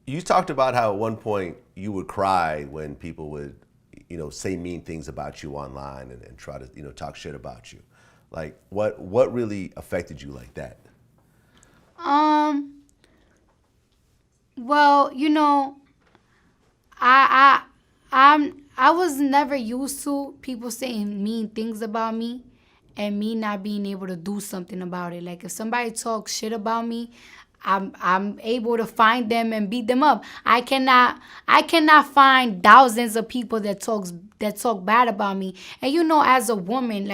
You talked about how at one point you would cry when people would, say mean things about you online and try to, talk shit about you. Like, what really affected you like that? Um, well, I I was never used to people saying mean things about me and me not being able to do something about it. Like if somebody talks shit about me, I'm able to find them and beat them up. I cannot find thousands of people that talk bad about me. And as a woman,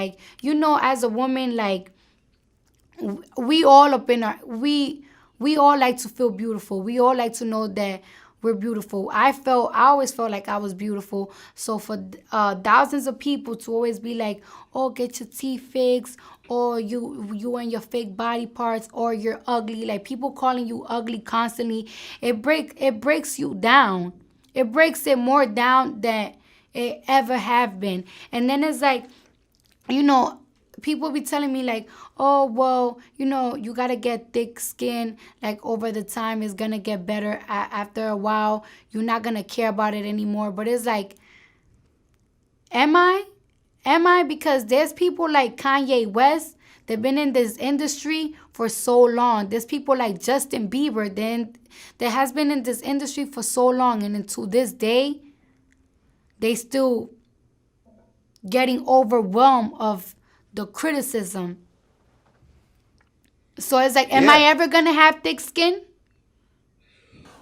we all up in our we all like to feel beautiful. We all like to know that we're beautiful. I always felt like I was beautiful. So for thousands of people to always be like, "Oh, get your teeth fixed," or you and your fake body parts, or you're ugly, like people calling you ugly constantly, it breaks you down. It breaks it more down than it ever have been. And then it's like, you know, people be telling me like, oh, well, you gotta get thick skin. Like over the time, it's gonna get better. After a while, you're not gonna care about it anymore. But it's like, am I? Am I? Because there's people like Kanye West. They've been in this industry for so long. There's people like Justin Bieber that has been in this industry for so long, and until this day, they still getting overwhelmed of the criticism. So it's like, am I Yeah. ever gonna have thick skin?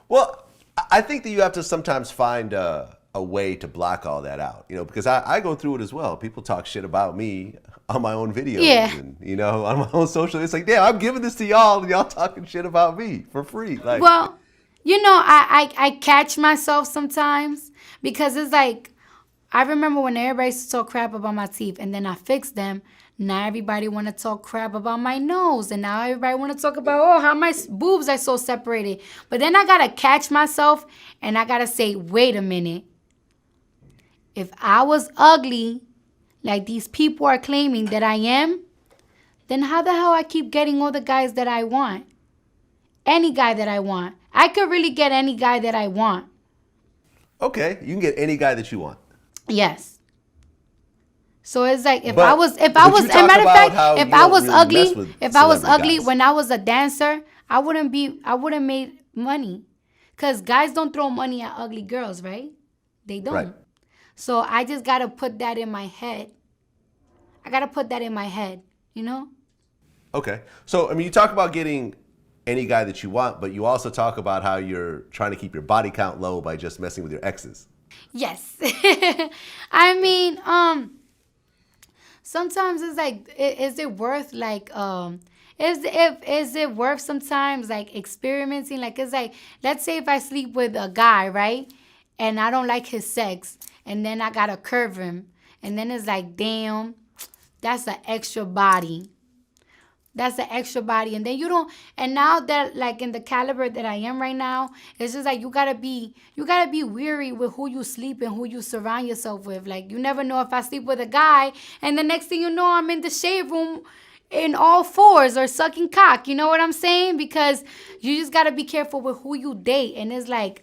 Well, I think that you have to sometimes find a way to block all that out, because I go through it as well. People talk shit about me on my own videos Yeah. and, on my own social. It's like, damn, I'm giving this to y'all and y'all talking shit about me for free. Like, Well, I catch myself sometimes because it's like, I remember when everybody used to talk crap about my teeth and then I fixed them. Now everybody want to talk crap about my nose, and now everybody want to talk about, oh, how my boobs are so separated. But then I gotta catch myself and I gotta say, wait a minute. If I was ugly, like these people are claiming that I am, then how the hell I keep getting all the guys that I want? Any guy that I want. I could really get any guy that I want. okay, you can get any guy that you want. Yes. So it's like But you as a talk matter of about fact, how if you I don't was really mess ugly, with if I was celebrity ugly guys. when I was a dancer, I wouldn't made money. Cause guys don't throw money at ugly girls, right? They Right. don't. So I just gotta put that in my head. I gotta put that in my head, you know? Okay. So, I mean, you talk about getting any guy that you want, but you also talk about how you're trying to keep your body count low by just messing with your exes. Yes. I mean, sometimes it's like, is it worth like is it worth sometimes like experimenting? Like it's like, let's say if I sleep with a guy, right? And I don't like his sex, and then I gotta curve him. And then it's like, damn, that's an extra body. That's the extra body. And then you don't, and now that like in the caliber that I am right now, it's just like you gotta be weary with who you sleep and who you surround yourself with. Like you never know if I sleep with a guy and the next thing you know I'm in the shade room in all fours or sucking cock. You know what I'm saying? Because you just gotta be careful with who you date. And it's like,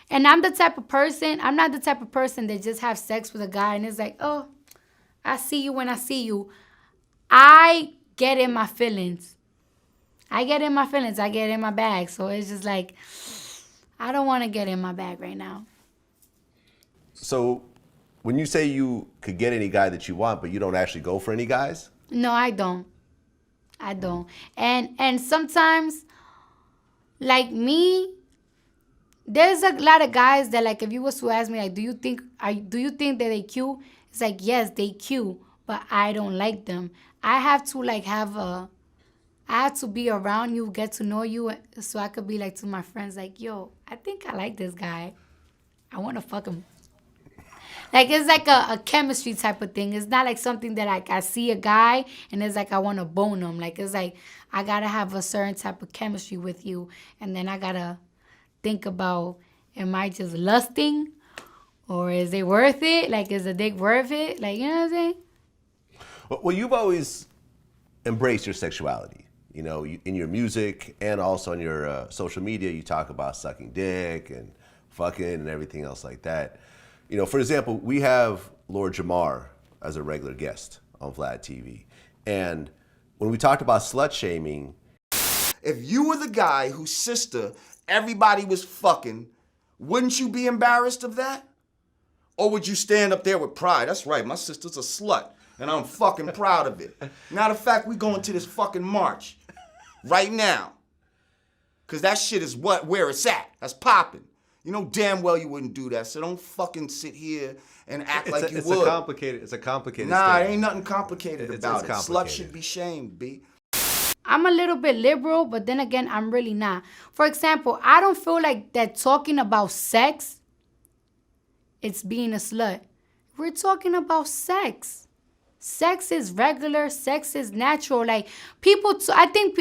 and I'm not the type of person that just have sex with a guy and it's like, oh, I see you when I see you. I get in my feelings. I get in my feelings. I get in my bag. So it's just like, I don't want to get in my bag right now. So, when you say you could get any guy that you want, but you don't actually go for any guys, No, I don't. I don't. And sometimes, like me, there's a lot of guys that like if you was to ask me like, do you think that they cute? It's like yes, they cute, but I don't like them. I have to like I have to be around you, get to know you, so I could be like to my friends, like, yo, I think I like this guy. I want to fuck him. Like, it's like a chemistry type of thing. It's not like something that I see a guy and it's like I want to bone him. Like, it's like I got to have a certain type of chemistry with you. And then I got to think about, am I just lusting? Or is it worth it? Like, is the dick worth it? Like, you know what I'm saying? well, you've always embraced your sexuality. You know, in your music and also on your social media, you talk about sucking dick and fucking and everything else like that. You know, for example, we have Lord Jamar as a regular guest on Vlad TV. And when we talked about slut shaming, if you were the guy whose sister everybody was fucking, wouldn't you be embarrassed of that? Or would you stand up there with pride? That's right, my sister's a slut, and I'm fucking proud of it. Matter of fact, we going to this fucking march right now. Cause that shit is where it's at. That's popping. You know damn well you wouldn't do that, so don't fucking sit here and act like you would. It's a complicated Nah, thing. it ain't nothing complicated about it. Complicated. Slut should be shamed, B. I'm a little bit liberal, but then again, I'm really not. For example, I don't feel like that talking about sex, it's being a slut. We're talking about sex. Sex is regular. Sex is natural. Like people, I think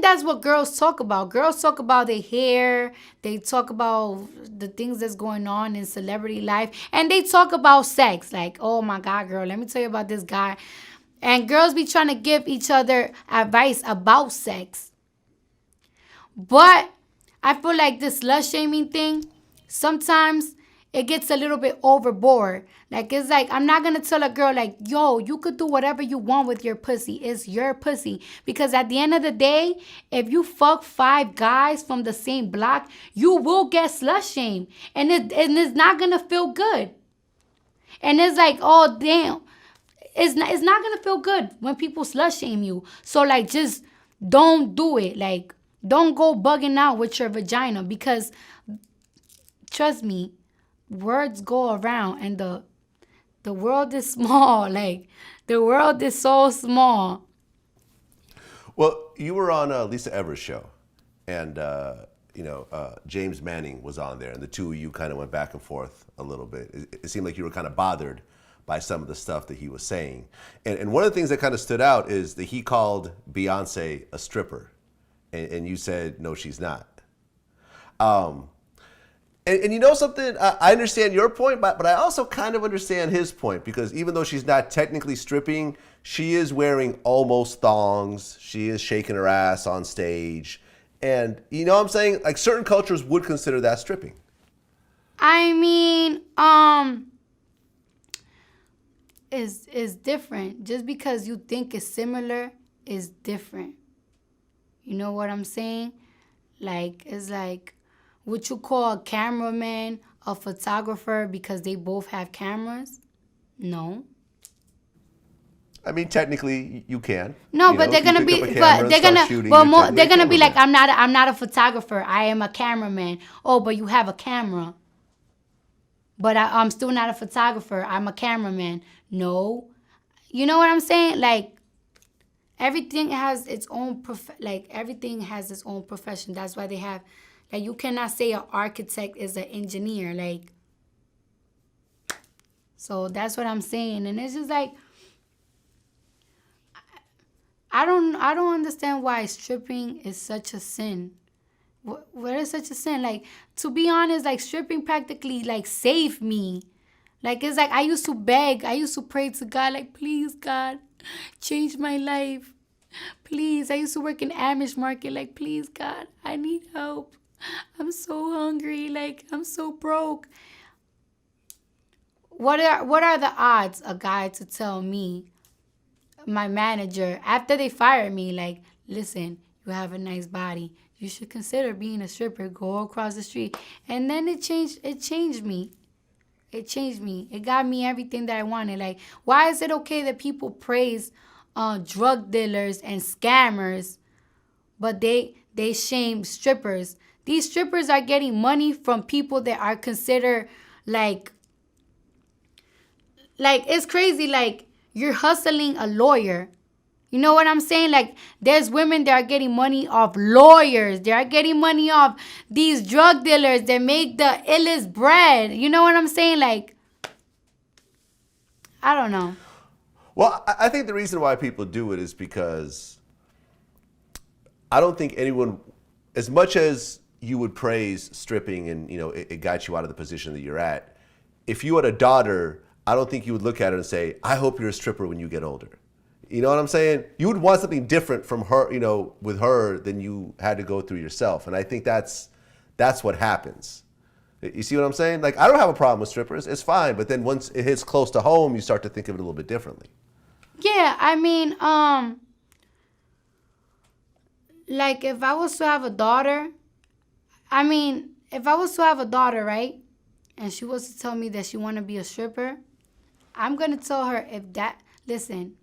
that's what girls talk about. Girls talk about their hair. They talk about the things that's going on in celebrity life. And they talk about sex. Like, oh my God, girl, let me tell you about this guy. And girls be trying to give each other advice about sex. But I feel like this slut shaming thing, sometimes it gets a little bit overboard. Like, it's like, I'm not going to tell a girl, like, yo, you could do whatever you want with your pussy. It's your pussy. Because at the end of the day, if you fuck 5 guys from the same block, you will get slut shamed. And it's not going to feel good. And it's like, oh, damn. It's not going to feel good when people slut shame you. So, like, just don't do it. Like, don't go bugging out with your vagina because, trust me, words go around and the world is small. Like, the world is so small. Well, you were on Lisa Everett's show, and James Manning was on there, and the two of you kind of went back and forth a little bit. It seemed like you were kind of bothered by some of the stuff that he was saying. And one of the things that kind of stood out is that he called Beyonce a stripper. And you said, no, she's not. And you know something? I understand your point, but I also kind of understand his point, because even though she's not technically stripping, she is wearing almost thongs. She is shaking her ass on stage. And you know what I'm saying? Like, certain cultures would consider that stripping. I mean, is different. Just because you think it's similar is different. You know what I'm saying? Like, it's like, would you call a cameraman a photographer because they both have cameras? No. I mean, technically, you can. No, but they're gonna be, but they're gonna be like, I'm not a photographer. I am a cameraman. Oh, but you have a camera. But I'm still not a photographer. I'm a cameraman. No. You know what I'm saying? Like, everything has its own everything has its own profession. That's why they have, like, you cannot say an architect is an engineer. Like, so that's what I'm saying. And it's just like, I don't understand why stripping is such a sin. What is such a sin? Like, to be honest, like, stripping practically, like, saved me. Like, it's like, I used to beg. I used to pray to God, like, please, God, change my life. Please. I used to work in Amish market. Like, please, God, I need help. I'm so hungry. Like, I'm so broke. What are the odds a guy to tell me, my manager, after they fired me, like, listen, you have a nice body. You should consider being a stripper. Go across the street. And then it changed me. It changed me. It got me everything that I wanted. Like, why is it okay that people praise drug dealers and scammers, but they shame strippers? These strippers are getting money from people that are considered like it's crazy. Like, you're hustling a lawyer. You know what I'm saying? Like, there's women that are getting money off lawyers. They are getting money off these drug dealers that make the illest bread. You know what I'm saying? Like, I don't know. Well, I think the reason why people do it is because I don't think anyone, as much as you would praise stripping and, you know, it got you out of the position that you're at, if you had a daughter, I don't think you would look at her and say, I hope you're a stripper when you get older. You know what I'm saying? You would want something different from her, you know, with her than you had to go through yourself. And I think that's what happens. You see what I'm saying? Like, I don't have a problem with strippers. It's fine. But then once it hits close to home, you start to think of it a little bit differently. Yeah, I mean, like if I was to have a daughter, right, and she was to tell me that she want to be a stripper, I'm going to tell her listen,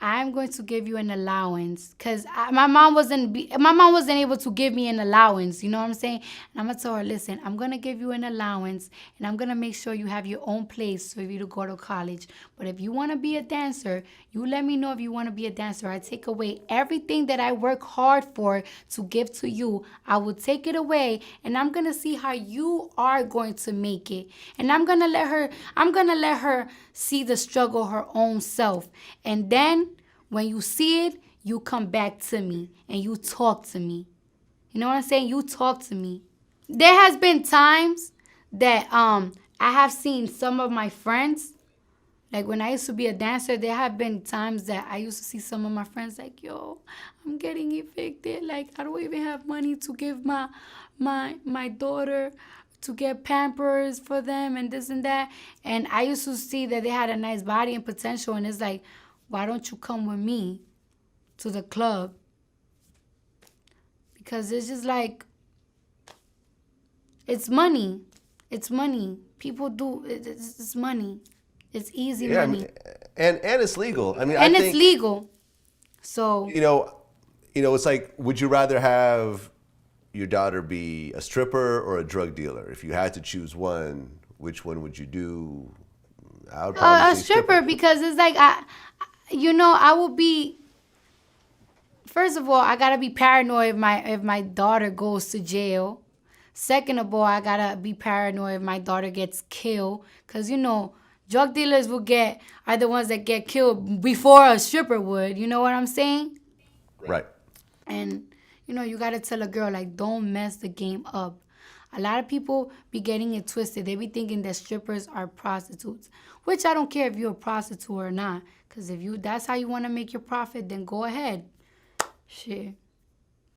I'm going to give you an allowance because my mom wasn't able to give me an allowance. You know what I'm saying? And I'm going to tell her, listen, I'm going to give you an allowance and I'm going to make sure you have your own place for you to go to college. But if you want to be a dancer, you let me know if you want to be a dancer. I take away everything that I work hard for to give to you. I will take it away and I'm going to see how you are going to make it. And I'm going to let her see the struggle her own self. And then when you see it, you come back to me and you talk to me. You know what I'm saying? You talk to me. There has been times that I have seen some of my friends, like when I used to be a dancer, there have been times that I used to see some of my friends like, yo, I'm getting evicted. Like, I don't even have money to give my daughter to get Pampers for them and this and that. And I used to see that they had a nice body and potential. And it's like, why don't you come with me to the club? Because it's just like, it's money. It's money. People do, it's money. It's easy money. I mean, and it's legal. I mean, and I it's think, legal. So, you know, it's like, would you rather have your daughter be a stripper or a drug dealer? If you had to choose one, which one would you do? I would probably a say stripper, because it's like, I will be, first of all, I gotta be paranoid if my daughter goes to jail. Second of all, I gotta be paranoid if my daughter gets killed. Because, drug dealers are the ones that get killed before a stripper would. You know what I'm saying? Right. And, you gotta tell a girl, like, don't mess the game up. A lot of people be getting it twisted. They be thinking that strippers are prostitutes, which I don't care if you're a prostitute or not. Because if that's how you want to make your profit, then go ahead. Shit.